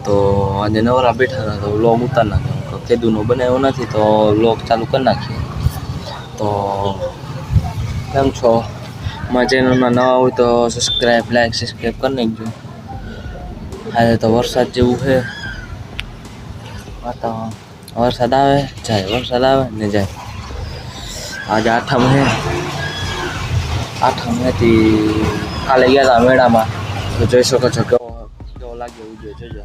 તો આજે નવરા બેઠા હતા તો વ્લોગ ઉતાર નાખ્યો. કેદુનો બનાવ્યો નથી તો વ્લોગ ચાલુ કરી નાખીએ. તો કેમ છો? મારા ચેનલમાં નવા હોય તો સબસ્ક્રાઈબ લાઈક સબસ્ક્રાઈબ કરી નાખજો. આજે તો વરસાદ જેવું છે વાતાવરણ. વરસાદ આવે જાય, વરસાદ આવે ને જાય. આજે આઠમ હે. આઠમ હતી, કાલે ગયા હતા મેળામાં તો જોઈ શકો છો કેવો લાગે વિડીયો જોજો.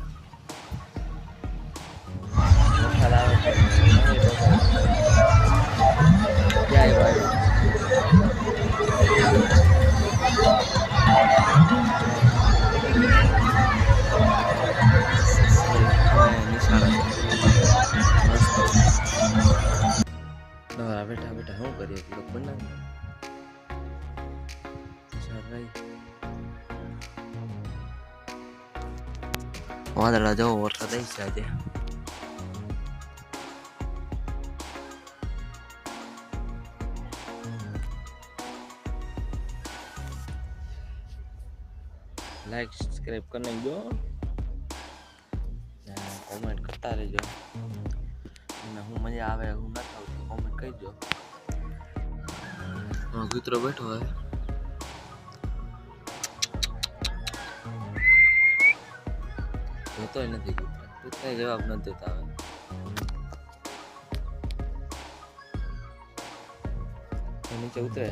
વરસાદ આવે છે જાય ભાઈ. બેઠા બેઠા શું કરીએ બ્લોગ બનાવીએ. વાદળા જવો વરસાદ આવી છે આજે. લાઈક સબસ્ક્રાઈબ કરી નાખજો, કોમેન્ટ કરતા રહેજો. અને હું મજા આવે હું નથી આવતી કોમેન્ટ કહીજો. કૂતરો બેઠો હોય જોતોય નથી. કૂતરા જવાબ નથી દેતા. હવે નીચે ઉતરે.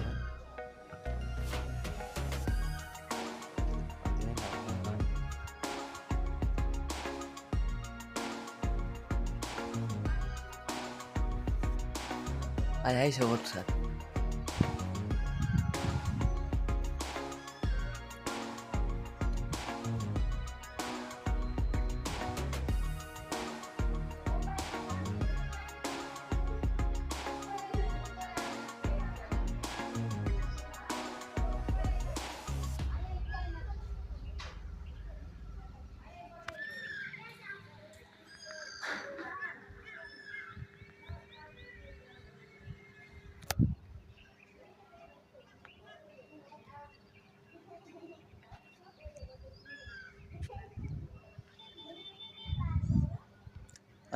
આજે આવી છે વરસાદ.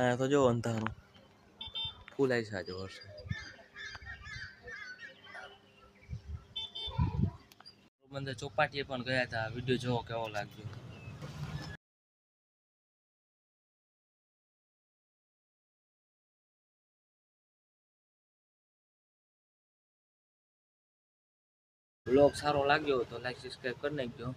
અહીંયા તો જો અંધારું ફૂલ આવી છે આજે વરસાદ. પોરબંદર ચોપાટીએ પણ ગયા હતા. વિડીયો જોવો કેવો લાગ્યો. બ્લોગ સારો લાગ્યો તો લાઈક સબસ્ક્રાઈબ કરી નાખજો.